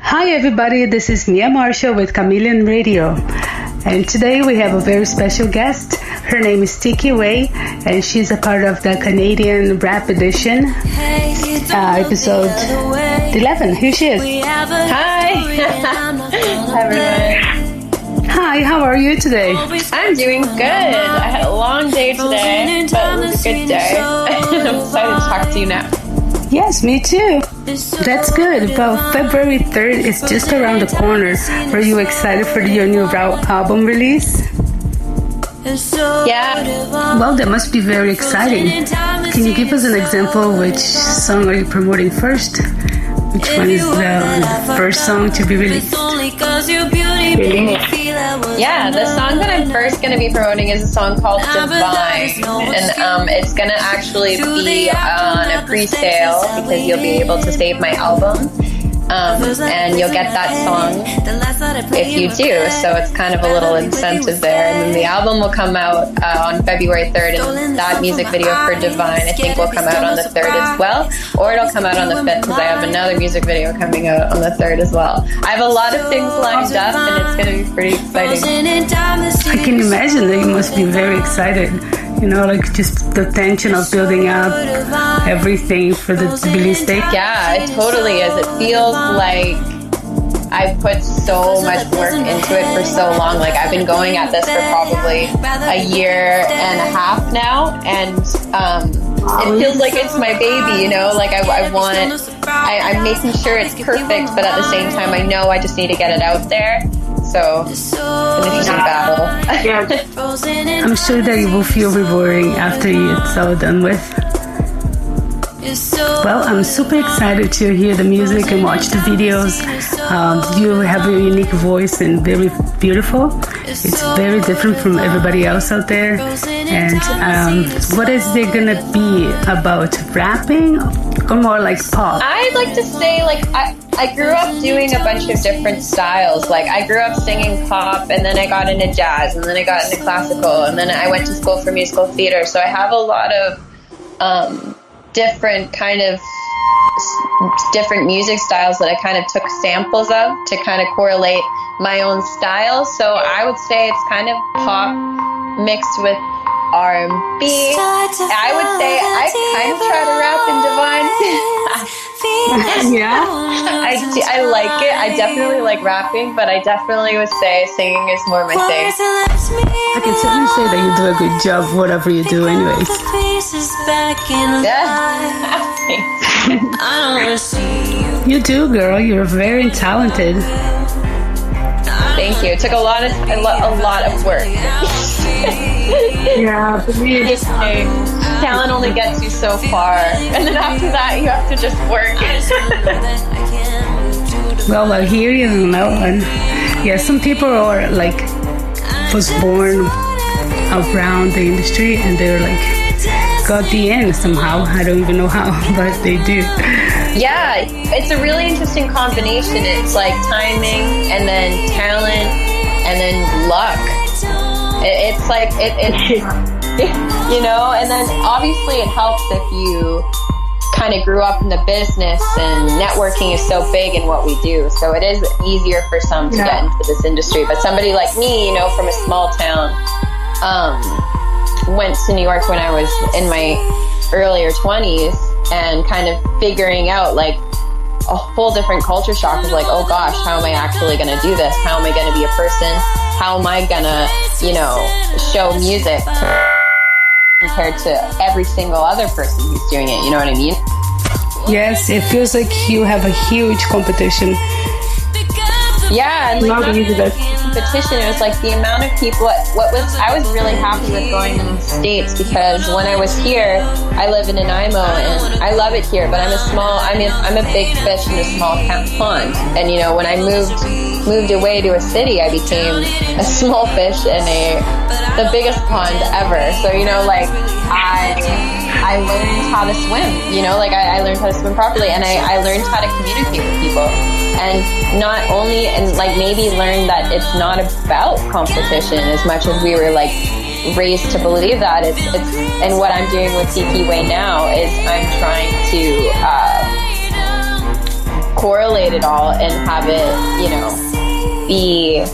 Hi everybody, this is Mia Marshall with Chameleon Radio, and today we have a very special guest. Her name is TIKI WAY, and she's a part of the Canadian Rap Edition, episode 11. Here she is. Hi! Hi everyone. Hi, how are you today? I'm doing good. I had a long day today, but it was a good day. I'm excited to talk to you now. Yes, me too. That's good. Well, February 3rd is just around the corner. Are you excited for your new album release? Yeah. Well, that must be very exciting. Can you give us an example? Which song are you promoting first? Which one is the first song to be released? Yeah, the song that I'm first going to be promoting is a song called Divine, and it's going to actually be on a pre-sale because you'll be able to save my album, and you'll get that song if you do, so it's kind of a little incentive there. And then the album will come out on February 3rd, and that music video for Divine I think will come out on the 3rd as well, or it'll come out on the 5th because I have another music video coming out on the 3rd as well. I have a lot of things lined up and it's going to be pretty exciting. I can imagine that you must be very excited. You know, like just the tension of building up everything for the release date. Yeah, it totally is. It feels like I've put so much work into it for so long. Like I've been going at this for probably a year and a half now, and it feels like it's my baby, you know, like I'm making sure it's perfect, but at the same time I know I just need to get it out there. So it's an interesting battle. I'm sure that it will feel rewarding after it's all done with. Well, I'm super excited to hear the music and watch the videos. You have a unique voice and very beautiful. It's very different from everybody else out there. And what is it gonna be about? Rapping or more like pop? I'd like to say, like, I grew up doing a bunch of different styles. Like, I grew up singing pop, and then I got into jazz, and then I got into classical, and then I went to school for musical theater. So I have a lot of different music styles that I kind of took samples of to kind of correlate my own style. So I would say it's kind of pop mixed with R&B. I would say I kind of try to rap in Divine. Yeah, I like it. I definitely like rapping, but I definitely would say singing is more my thing. I can certainly say that you do a good job whatever you do anyways. Yeah. You do, girl. You're very talented. Thank you. It took a lot of work. Yeah, for me, talent only gets you so far, and then after that, you have to just work. well, I hear you, you know, and yeah, some people are like was born around the industry, and they're like got the end somehow. I don't even know how, but they do. Yeah, it's a really interesting combination. It's like timing, and then talent, and then luck. It's like it's you know, and then obviously it helps if you kind of grew up in the business, and networking is so big in what we do. So it is easier for some to get into this industry. But somebody like me, you know, from a small town, went to New York when I was in my earlier 20s, and kind of figuring out like a whole different culture shock of like, oh gosh, how am I actually going to do this? How am I going to be a person? How am I going to, you know, show music compared to every single other person who's doing it? You know what I mean? Yes, it feels like you have a huge competition. Yeah, and like not only competition, it was like the amount of people. I was really happy with going to the States, because when I was here, I live in Nanaimo and I love it here, but I'm a big fish in a small pond. And you know, when I moved away to a city, I became a small fish in the biggest pond ever. So you know, like I learned how to swim. You know, like I learned how to swim properly, and I learned how to communicate with people. And not only, and like maybe learn that it's not about competition as much as we were like raised to believe that. It's and what I'm doing with TIKI WAY now is I'm trying to correlate it all and have it, you know, be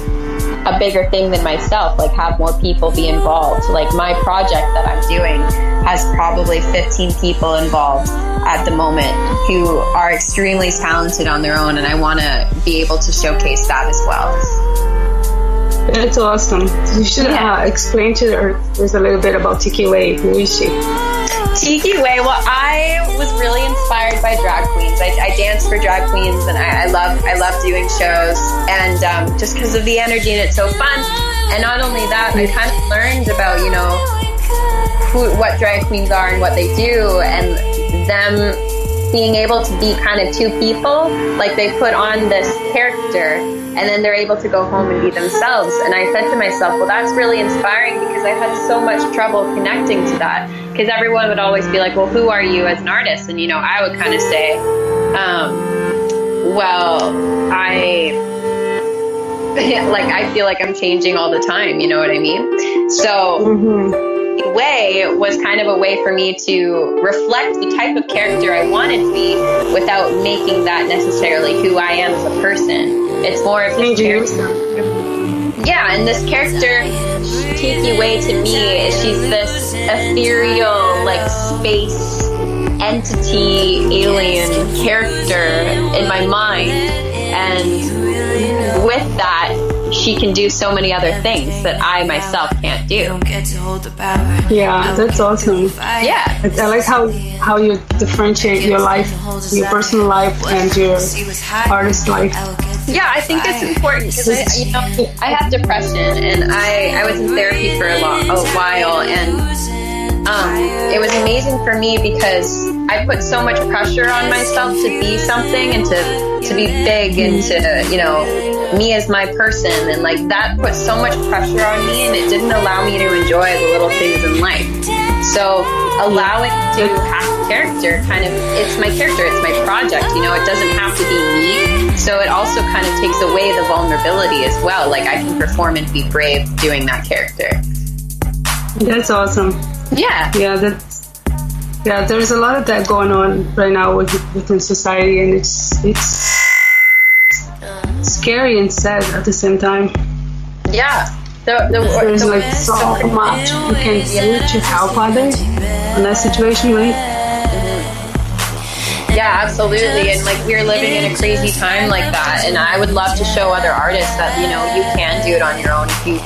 a bigger thing than myself, like have more people be involved. Like my project that I'm doing has probably 15 people involved at the moment who are extremely talented on their own, and I want to be able to showcase that as well. That's awesome. You should explain to the Earthers a little bit about TIKI WAY. Who is she? TIKI WAY, well, I was really inspired by drag queens. I dance for drag queens, and I love doing shows, and just because of the energy, and it's so fun. And not only that, I kind of learned about, you know, what drag queens are and what they do, and them being able to be kind of two people. Like they put on this character and then they're able to go home and be themselves. And I said to myself, well, that's really inspiring, because I had so much trouble connecting to that, because everyone would always be like, well, who are you as an artist? And, you know, I would kind of say, well, I feel like I'm changing all the time, you know what I mean? So Way was kind of a way for me to reflect the type of character I wanted to be without making that necessarily who I am as a person. It's more of this character. Yeah, and this character, TIKI WAY, to me, she's this ethereal, like, space entity, alien character in my mind. And with that, she can do so many other things that I myself can't do. Yeah, that's awesome. Yeah. I like how you differentiate your life, your personal life, and your artist life. Yeah, I think it's important, because I have depression, and I was in therapy for a while, and it was amazing for me because I put so much pressure on myself to be something and to be big and to, you know, me as my person, and like that put so much pressure on me, and it didn't allow me to enjoy the little things in life. So allowing to have character, kind of, it's my character, it's my project, you know, it doesn't have to be me. So it also kind of takes away the vulnerability as well. Like I can perform and be brave doing that character. That's awesome. Yeah. Yeah, there's a lot of that going on right now within society, and it's scary and sad at the same time. Yeah. There's like so much you can do to help others in that situation, right? Yeah, absolutely. And like we're living in a crazy time like that, and I would love to show other artists that, you know, you can do it on your own if you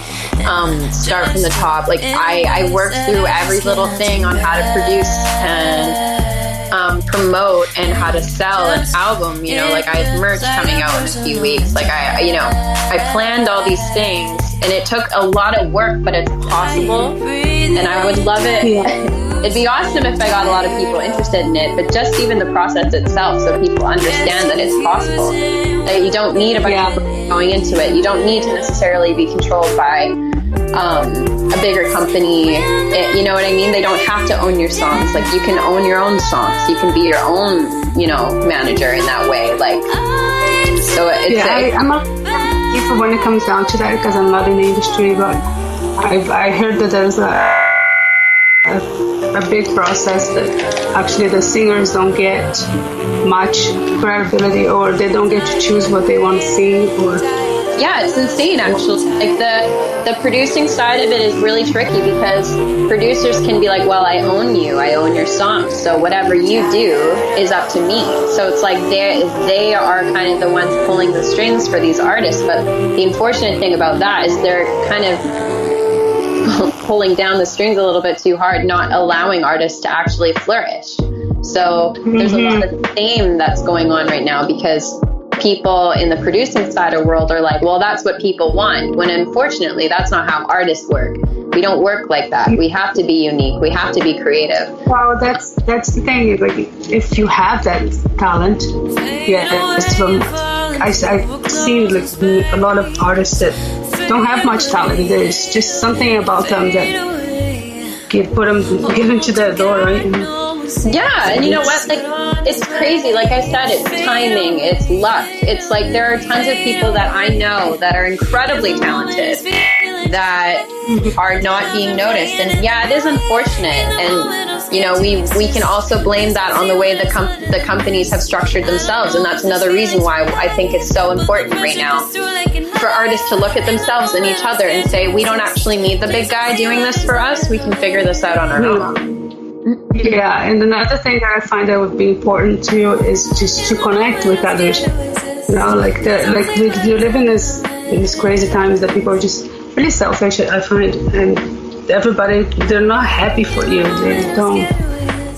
start from the top. Like I worked through every little thing on how to produce and promote and how to sell an album. You know, like I had merch coming out in a few weeks. Like I planned all these things, and it took a lot of work, but it's possible, and I would love it. Yeah. It'd be awesome if I got a lot of people interested in it, but just even the process itself, so people understand that it's possible. That you don't need a bunch of people going into it. You don't need to necessarily be controlled by a bigger company. You know what I mean? They don't have to own your songs. Like you can own your own songs. You can be your own, you know, manager in that way. Like, so it's I'm not people when it comes down to that, because I'm not in the industry, but I heard that there's a big process that actually the singers don't get much credibility, or they don't get to choose what they want to sing, or yeah, it's insane actually. Like the producing side of it is really tricky, because producers can be like, well, I own you, I own your song, so whatever you do is up to me. So it's like they are kind of the ones pulling the strings for these artists, but the unfortunate thing about that is they're kind of pulling down the strings a little bit too hard, not allowing artists to actually flourish. So there's a lot of shame that's going on right now, because people in the producing side of the world are like, well, that's what people want, when unfortunately that's not how artists work. We don't work like that. We have to be unique. We have to be creative. Well, that's the thing. Like, if you have that talent, I see like a lot of artists that don't have much talent. There's just something about them that get into the door, right? Yeah, and you know what? Like, it's crazy. Like I said, it's timing, it's luck. It's like there are tons of people that I know that are incredibly talented that are not being noticed. And yeah, it is unfortunate. And you know, we can also blame that on the way the companies have structured themselves. And that's another reason why I think it's so important right now for artists to look at themselves and each other and say, we don't actually need the big guy doing this for us. We can figure this out on our own. Yeah, and another thing that I find that would be important too is just to connect with others. You know, like we live in these crazy times that people are just really selfish, I find, and everybody, they're not happy for you. They don't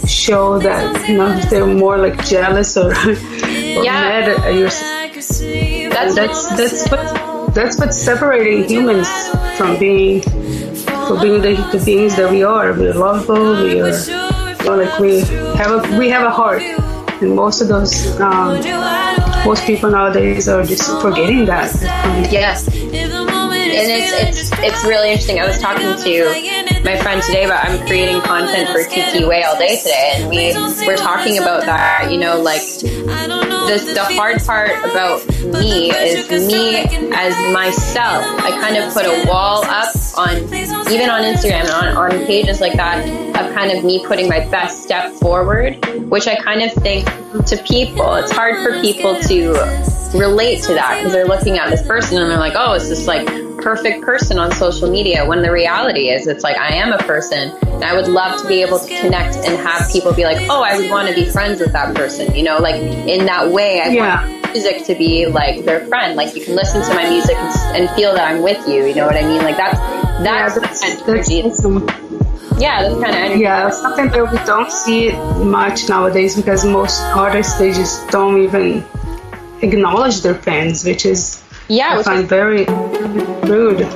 show that, you know, they're more like jealous or mad at yourself. That's what's separating humans from being the beings that we are. We're lovable. We are, you know, like we have a heart, and most of those most people nowadays are just forgetting that. Yes. And it's really interesting. I was talking to my friend today about I'm creating content for TIKI WAY all day today, and we're talking about that. You know, like the hard part about me is me as myself. I kind of put a wall up on even on Instagram and on pages like that of kind of me putting my best step forward, which I kind of think to people, it's hard for people to relate to that because they're looking at this person and they're like, oh, it's this like perfect person on social media, when the reality is it's like I am a person, and I would love to be able to connect and have people be like, oh, I would want to be friends with that person, you know, like in that way. I want music to be like their friend, like you can listen to my music and feel that I'm with you, you know what I mean? Like that's kind of energy. That's kind of energy. Yeah, something that we don't see much nowadays because most artists, they just don't even acknowledge their fans, which is I find very rude.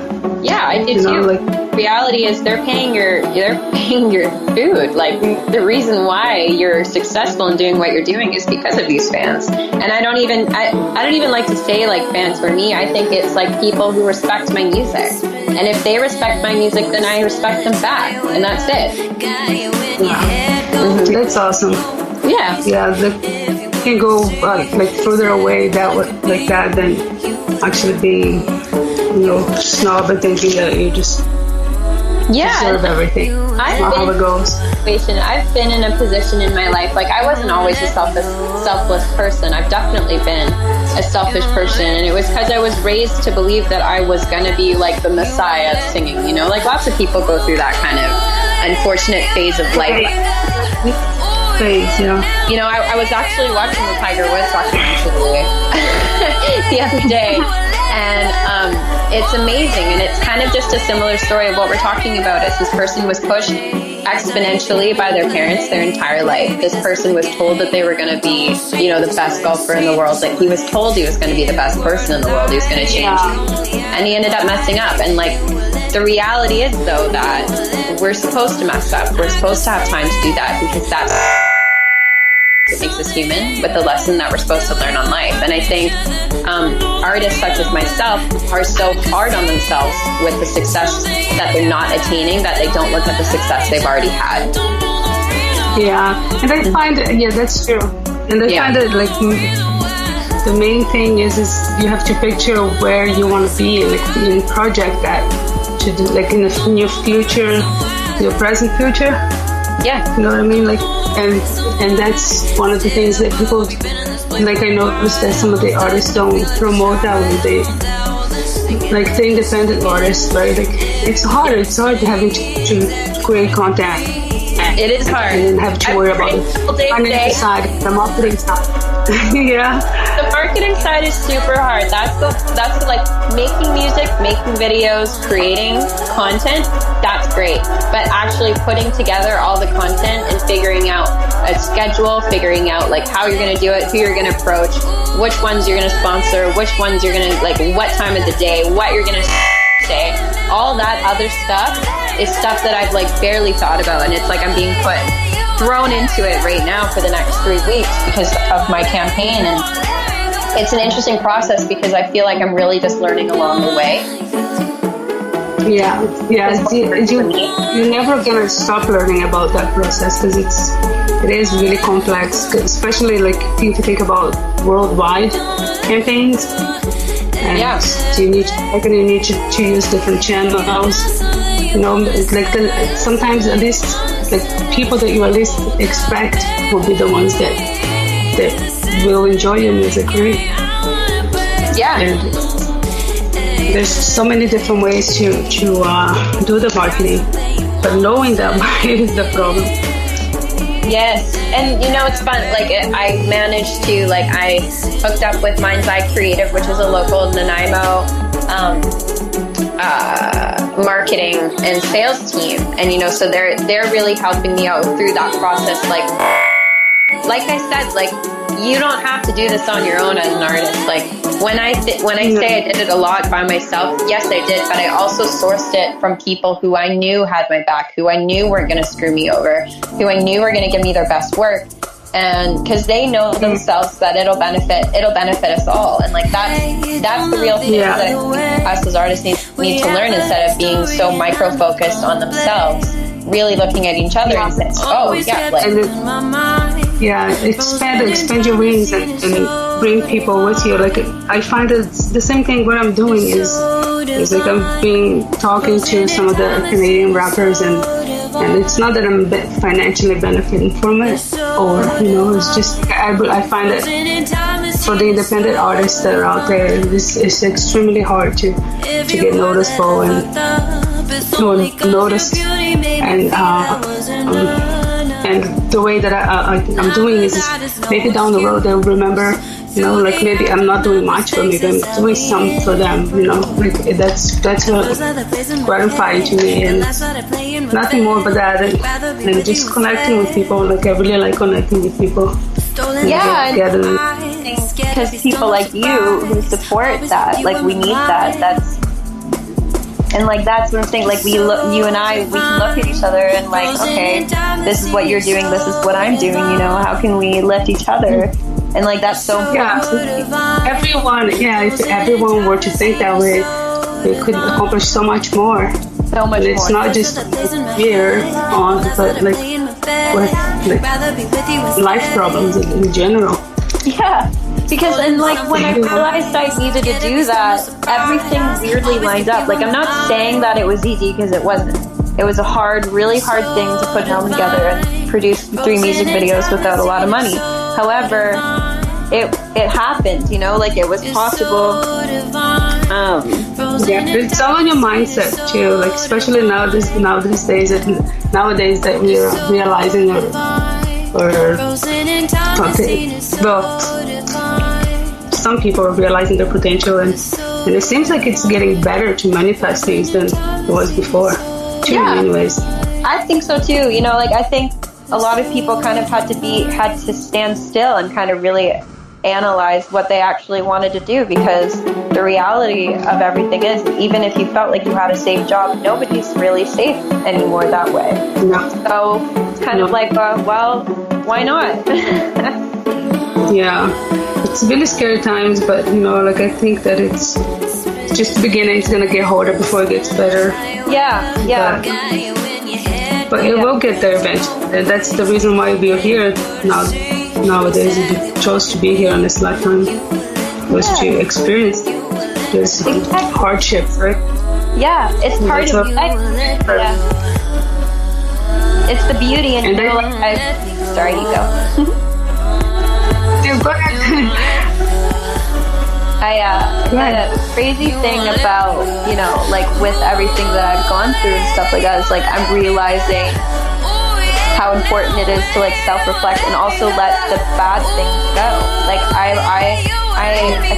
Yeah, I do too. Like, reality is they're paying your food. Like the reason why you're successful in doing what you're doing is because of these fans. And I don't even like to say like fans. For me, I think it's like people who respect my music. And if they respect my music, then I respect them back, and that's it. Yeah. That's awesome. Yeah. Yeah. Can go like further away like that than actually being, you know, snob and thinking that you just deserve everything. How it goes. I've been in a position in my life, like I wasn't always a selfless person. I've definitely been a selfish person, and it was because I was raised to believe that I was going to be like the Messiah singing, you know, like lots of people go through that kind of unfortunate phase of life. Yeah. You know, I was actually watching the Tiger Woods documentary the other day, and it's amazing, and it's kind of just a similar story of what we're talking about. Is this person was pushed exponentially by their parents their entire life. This person was told that they were going to be, you know, the best golfer in the world. Like he was told he was going to be the best person in the world. He was going to change, and he ended up messing up. And like the reality is, though, that we're supposed to mess up. We're supposed to have time to do that because that's what makes us human, with the lesson that we're supposed to learn on life. And I think artists such as myself are so hard on themselves with the success that they're not attaining that they don't look at the success they've already had. Yeah, and I find that's true. And I find that like the main thing is you have to picture where you want to be, like in project that to do, like in your future, your present future. Yeah, you know what I mean, like, and that's one of the things that people, like I noticed that some of the artists don't promote that when they, like the independent artists, right? Like it's hard to having to create content. It is hard. And have to worry about the financial side, the marketing side. Yeah. The marketing side is super hard. That's like making music, making videos, creating content. That's great. But actually putting together all the content and figuring out a schedule, figuring out like how you're going to do it, who you're going to approach, which ones you're going to sponsor, which ones you're going to, like what time of the day, what you're going to say, all that other stuff is stuff that I've like barely thought about, and it's like I'm being thrown into it right now for the next 3 weeks because of my campaign, and it's an interesting process because I feel like I'm really just learning along the way. Yeah. You're never gonna stop learning about that process because it is really complex, especially like if you think about worldwide campaigns. And you need to use different channels. You know, it's like sometimes at least like people that you at least expect will be the ones that will enjoy your music, right? Yeah. And there's so many different ways to do the marketing, but knowing that is the problem. Yes, and you know, it's fun. Like, I managed to, like, I hooked up with Mind's Eye Creative, which is a local Nanaimo marketing and sales team, and you know, so they're really helping me out through that process. Like I said, like, you don't have to do this on your own as an artist. Like, when I say I did it a lot by myself, yes, I did, but I also sourced it from people who I knew had my back, who I knew weren't going to screw me over, who I knew were going to give me their best work, and because they know themselves that it'll benefit us all, and like that's the real thing that us as artists need to learn, instead of being so micro focused on themselves. Really looking at each other and saying, oh, yeah, like... expand your wings and bring people with you. Like, I find that the same thing what I'm doing is like I'm talking to some of the Canadian rappers, and it's not that I'm financially benefiting from it, or, you know, it's just, I find that for the independent artists that are out there, it's extremely hard to get noticeable and noticed, and the way that I'm doing is maybe down the road they'll remember, you know, like maybe I'm not doing much, but maybe I'm doing some for them, you know, like that's gratifying to me, and nothing more but that, and just connecting with people. Like, I really like connecting with people. Yeah, because people like you who support that, like, we need that. And like, that's what I'm saying, like, you and I, we can look at each other and like, okay, this is what you're doing, this is what I'm doing, you know, how can we lift each other? And like, that's so important. If everyone were to think that way, they could accomplish so much more. So much more. It's not just here but like with life problems in general. Yeah. Because, and like, when I realized I needed to do that, everything weirdly lined up. Like, I'm not saying that it was easy, because it wasn't. It was a really hard thing to put an album together and produce 3 music videos without a lot of money. However, it happened, you know, like, it was possible. It's all in your mindset too, like, especially nowadays that we are realizing some people are realizing their potential, and it seems like it's getting better to manifest things than it was before. Anyways, I think so too. You know, like, I think a lot of people kind of had to stand still and kind of really analyze what they actually wanted to do, because the reality of everything is, even if you felt like you had a safe job, nobody's really safe anymore that way. No. So it's kind of like, well, why not? Yeah, it's really scary times, but you know, like, I think that it's just the beginning. It's gonna get harder before it gets better. Yeah. But it will get there eventually, and that's the reason why we're here nowadays. We chose to be here in this lifetime, was to experience this hardship, right? Yeah, it's part of life. Yeah. It's the beauty, and you know, like, sorry, you go. Go ahead. The crazy thing about, you know, like, with everything that I've gone through and stuff like that, is like, I'm realizing how important it is to like self-reflect and also let the bad things go. Like, I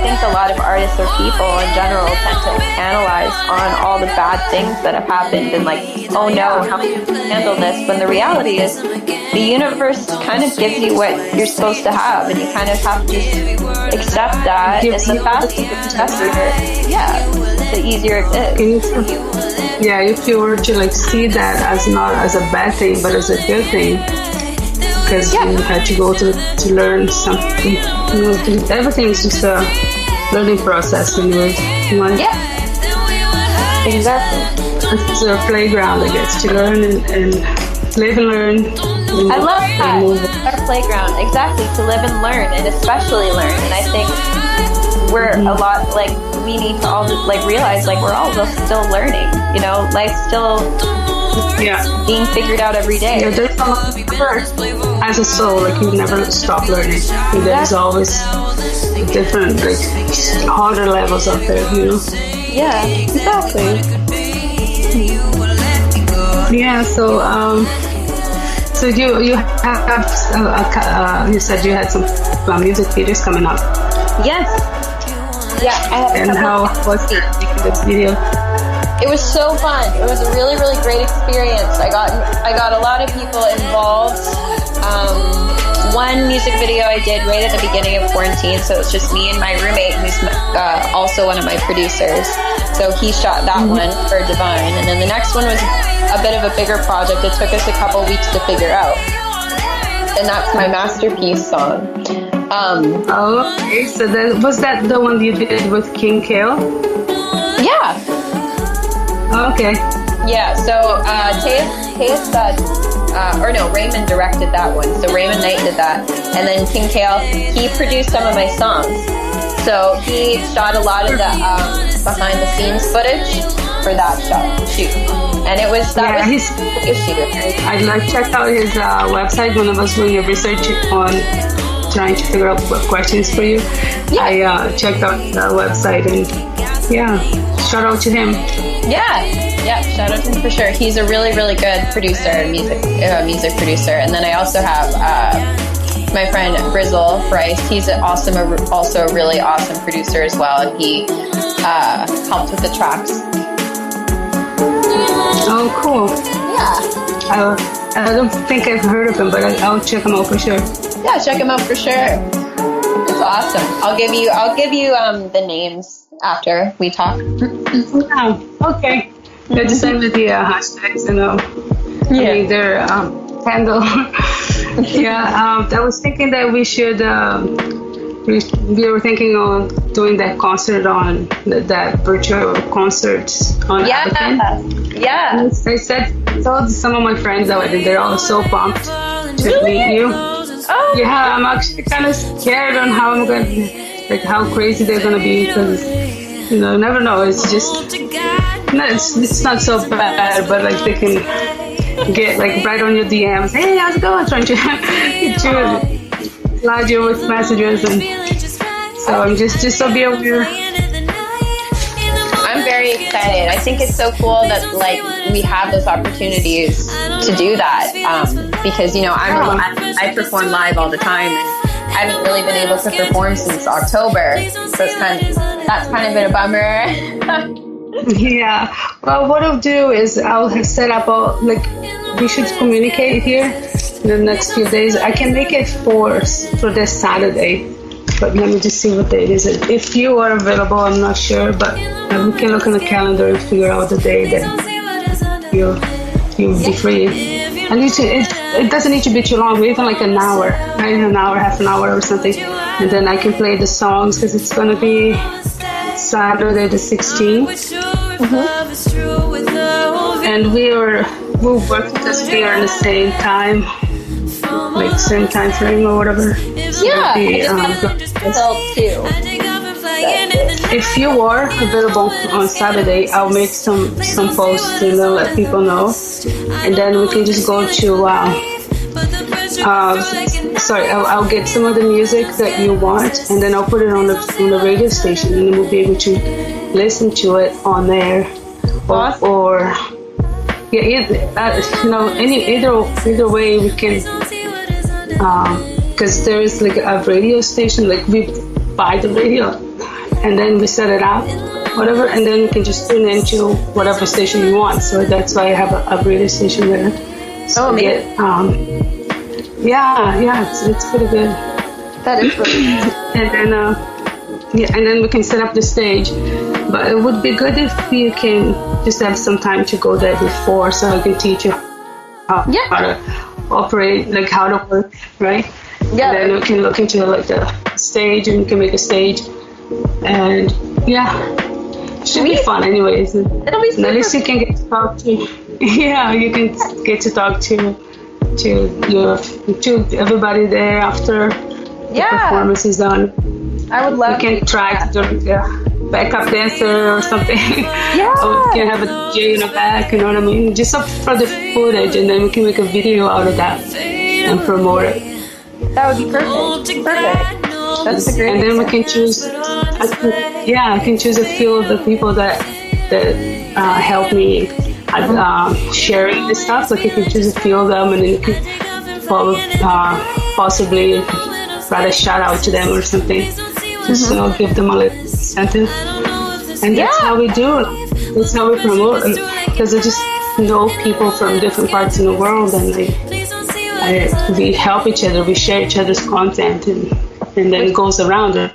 think a lot of artists or people in general tend to analyze on all the bad things that have happened and like, oh no, how can you handle this? When the reality is, the universe kind of gives you what you're supposed to have, and you kind of have to accept that. And the faster the easier it is. Yeah, if you were to like see that as not as a bad thing, but as a good thing, because you had to go to learn something. You know, everything is just a learning process, anyways. Yeah, exactly. It's a playground, I guess, to learn and live and learn. I love that. Our playground, exactly, to live and learn, and especially learn. And I think we're a lot like we need to all just like realize like we're all just still learning. You know, life's still being figured out every day. Yeah, there's a lot of as a soul, like you never stop learning. There's always different, like harder levels out there, you know. Yeah, exactly. Yeah, so you have you said you had some music videos coming up. Yes. Yeah, I have. And how was this video? It was so fun. It was a really, really great experience. I got a lot of people involved. One music video I did right at the beginning of quarantine, so it's just me and my roommate, who's also one of my producers. So he shot that one for Divine, and then the next one was a bit of a bigger project. It took us a couple weeks to figure out, and that's my masterpiece song. Okay, so was that the one you did with King Kale? Yeah. Okay. Yeah, so Teus Raymond directed that one. So Raymond Knight did that. And then King Kale, he produced some of my songs. So he shot a lot of the behind the scenes footage for that shoot. And it was a shoot. I checked out his website when I was doing a research on trying to figure out what questions for you. Yeah. I checked out the website and shout out to him. Yeah, shout out to him for sure. He's a really, really good producer, music producer. And then I also have my friend Brizzle Bryce. He's also a really awesome producer as well. And he helped with the tracks. Oh, cool. Yeah. I don't think I've heard of him, but I'll check him out for sure. Yeah, check him out for sure. It's awesome. I'll give you the names after we talk. Okay. They're the same with the hashtags, you know. Yeah. I mean, their handle. I was thinking that we should. We were thinking of doing that concert on that virtual concerts on Appleton. Yeah. I told some of my friends already. They're all so pumped to meet you. Oh. Yeah, I'm actually kind of scared on how I'm going to, like, how crazy they're going to be because, you know, you never know. It's just, it's not so bad, but like they can get like right on your DMs. Hey, how's it going? Trying to get you, flood you with messages, and so I'm just so be aware. I'm very excited. I think it's so cool that like we have those opportunities to do that because you know I perform live all the time and I haven't really been able to perform since October, so that's kind of been a bummer. Yeah. Well, what I'll do is I'll set up we should communicate here in the next few days. I can make it for this Saturday, but let me just see what date is it. If you are available, I'm not sure, but we can look on the calendar and figure out the day that you'll be free. And it doesn't need to be too long, even like an hour, right? An hour, half an hour or something. And then I can play the songs because it's going to be Saturday the 16th. And we'll work because we are in the same time, like same time frame or whatever. So until 2. If you are available on Saturday, I'll make some posts and then let people know, and then we can just go to I'll get some of the music that you want, and then I'll put it on the radio station, and then we'll be able to listen to it on there, or either way we can, because there is like a radio station, like we buy the radio and then we set it up, whatever, and then you can just tune into whatever station you want. So that's why I have a radio station there. So it's pretty good. That is really and then we can set up the stage. But it would be good if you can just have some time to go there before, so I can teach you how to operate, like how to work, right? Yeah. And then we can look into like the stage, and we can make a stage, and it should be fun anyways. It'll be super. At least you can get to talk to you can get to talk to everybody there after the performance is done. I would love we can try to do backup dancer or something. Yeah. Or we can have a DJ in the back, you know what I mean? Just for the footage, and then we can make a video out of that and promote it. That would be perfect. Perfect. That's a great. And then we can choose. I can choose a few of the people that help me sharing this stuff. Like, you can choose a few of them, and then you can possibly write a shout out to them or something. Just give them a little incentive. And that's how we do it. That's how we promote it. Because I just know people from different parts of the world, and we help each other. We share each other's content, and then it goes around. Yeah.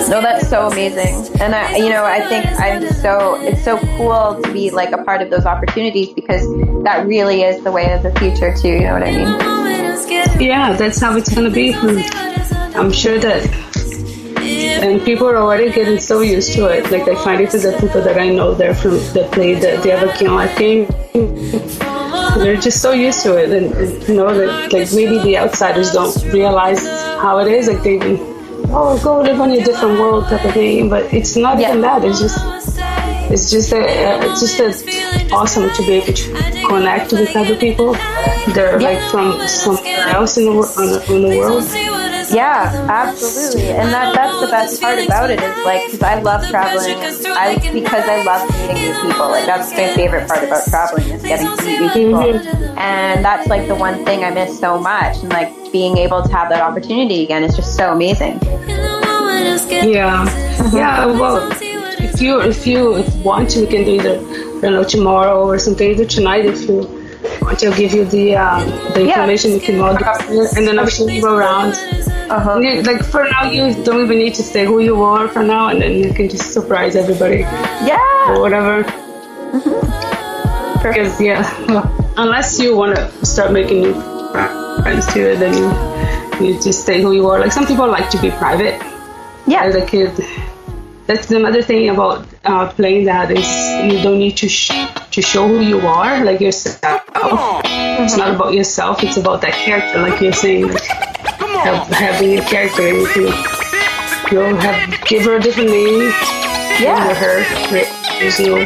No, that's so amazing. And I think it's so cool to be like a part of those opportunities, because that really is the way of the future too, you know what I mean? Yeah, that's how it's going to be. I'm sure that, and people are already getting so used to it. Like, I find it to the people that I know that play the other game. They're just so used to it, and that, like, maybe the outsiders don't realize how it is. Like, they go live on a different world type of thing, but it's not even that. It's just awesome to be able to connect with other people. They're like from somewhere else in the world. Yeah, absolutely. And that's the best part about it, is like, because I love traveling, because I love meeting new people. Like, that's my favorite part about traveling, is getting to meet new people. And that's like the one thing I miss so much. And like, being able to have that opportunity again is just so amazing. Yeah. Yeah. Well, if you want to, we can do either tomorrow or something, either tonight if you want to. I'll give you the information. You can log in, and then I'll show you around. Like, for now, you don't even need to say who you are for now, and then you can just surprise everybody. Yeah. Or whatever. Because unless you want to start making new friends too, then you just say who you are. Like, some people like to be private. Yeah. That's another thing about playing that, is you don't need to show who you are, like yourself. It's not about yourself, it's about that character, like you're saying, like, having a character, and give her a different name. Yeah. Her. There's no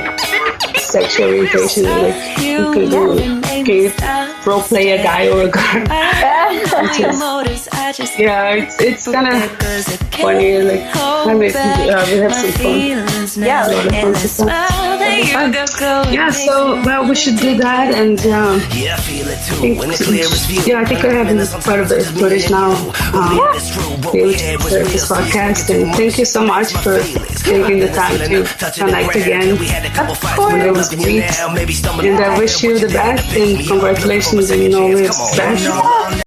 sexual orientation. Like, you can role play a guy or a girl. It's kind of funny. Like, we have some fun. Yeah, so we should do that, and I think I have part of the footage now. For this podcast, and thank you so much for taking the time to connect again. It was great, and I wish you the best, and congratulations, and always best.